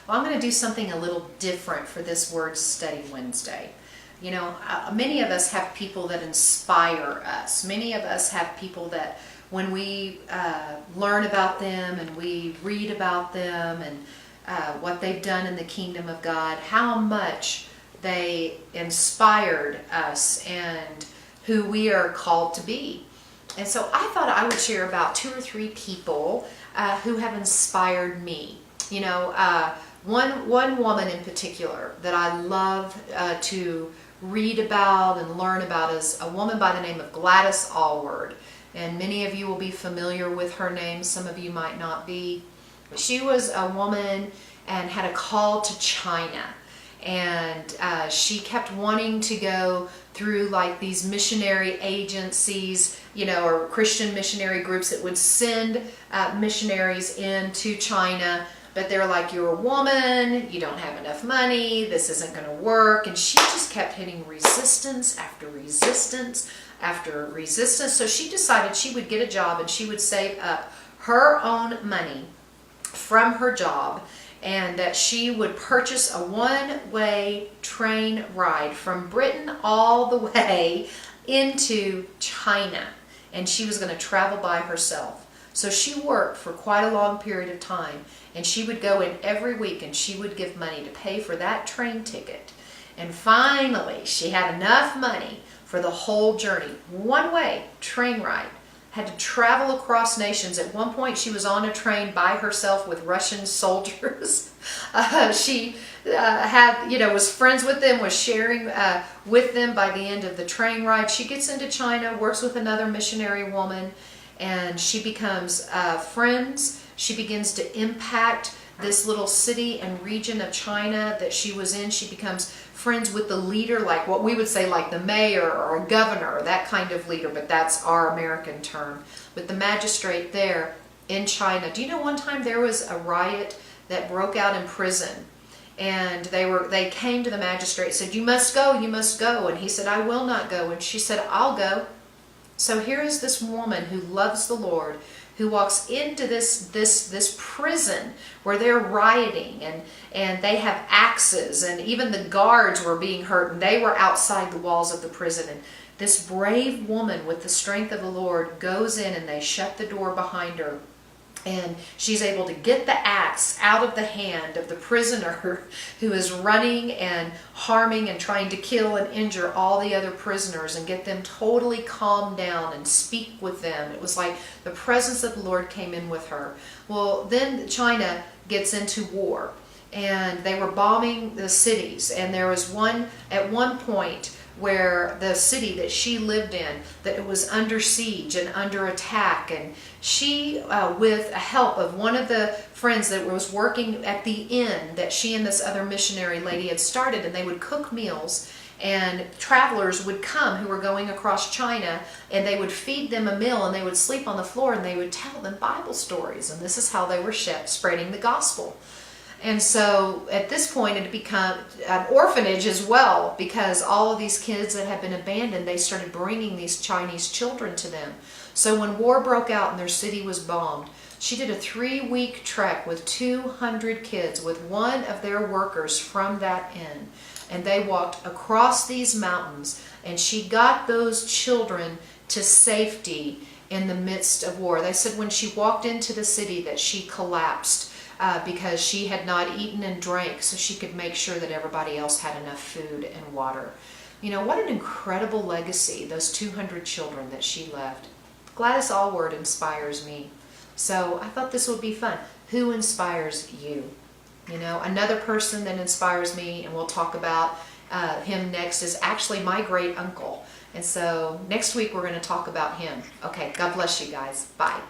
well, I'm going to do something a little different for this Word Study Wednesday. You know, many of us have people that inspire us. Many of us have people that when we learn about them and we read about them and what they've done in the kingdom of God, how much they inspired us and who we are called to be. And so I thought I would share about 2 or 3 people who have inspired me. You know, one woman in particular that I love to read about and learn about is a woman by the name of Gladys Allward. And many of you will be familiar with her name. Some of you might not be. She was a woman and had a call to China. And she kept wanting to go through like these missionary agencies, you know, or Christian missionary groups that would send missionaries into China. But they're like, you're a woman, you don't have enough money, this isn't going to work. And she just kept hitting resistance after resistance after resistance. So she decided she would get a job and she would save up her own money from her job, and that she would purchase a one-way train ride from Britain all the way into China. And she was going to travel by herself. So she worked for quite a long period of time, and she would go in every week and she would give money to pay for that train ticket. And finally, she had enough money for the whole journey. One-way train ride. Had to travel across nations. At one point, she was on a train by herself with Russian soldiers. She had, you know, was friends with them, was sharing with them by the end of the train ride. She gets into China, works with another missionary woman, and she becomes friends. She begins to impact this little city and region of China that she was in. She becomes friends with the leader, like what we would say like the mayor or a governor, that kind of leader, but that's our American term. With the magistrate there in China. Do you know one time there was a riot that broke out in prison, and they came to the magistrate and said, you must go, and he said, I will not go, and she said, I'll go. So here is this woman who loves the Lord, who walks into this prison where they're rioting and they have axes, and even the guards were being hurt, and they were outside the walls of the prison. And this brave woman with the strength of the Lord goes in, and they shut the door behind her. And she's able to get the axe out of the hand of the prisoner who is running and harming and trying to kill and injure all the other prisoners, and get them totally calmed down and speak with them. It was like the presence of the Lord came in with her. Well, then China gets into war, and they were bombing the cities. And there was at one point where the city that she lived in, that it was under siege and under attack, and she, with the help of one of the friends that was working at the inn that she and this other missionary lady had started, and they would cook meals, and travelers would come who were going across China, and they would feed them a meal, and they would sleep on the floor, and they would tell them Bible stories, and this is how they were spreading the gospel. And so at this point it had become an orphanage as well, because all of these kids that had been abandoned, they started bringing these Chinese children to them. So when war broke out and their city was bombed, she did a 3-week trek with 200 kids with one of their workers from that inn. And they walked across these mountains, and she got those children to safety in the midst of war. They said when she walked into the city that she collapsed, because she had not eaten and drank, so she could make sure that everybody else had enough food and water. You know, what an incredible legacy, those 200 children that she left. Gladys Allward inspires me. So I thought this would be fun. Who inspires you? You know, another person that inspires me, and we'll talk about him next, is actually my great uncle. And so next week we're going to talk about him. Okay, God bless you guys. Bye.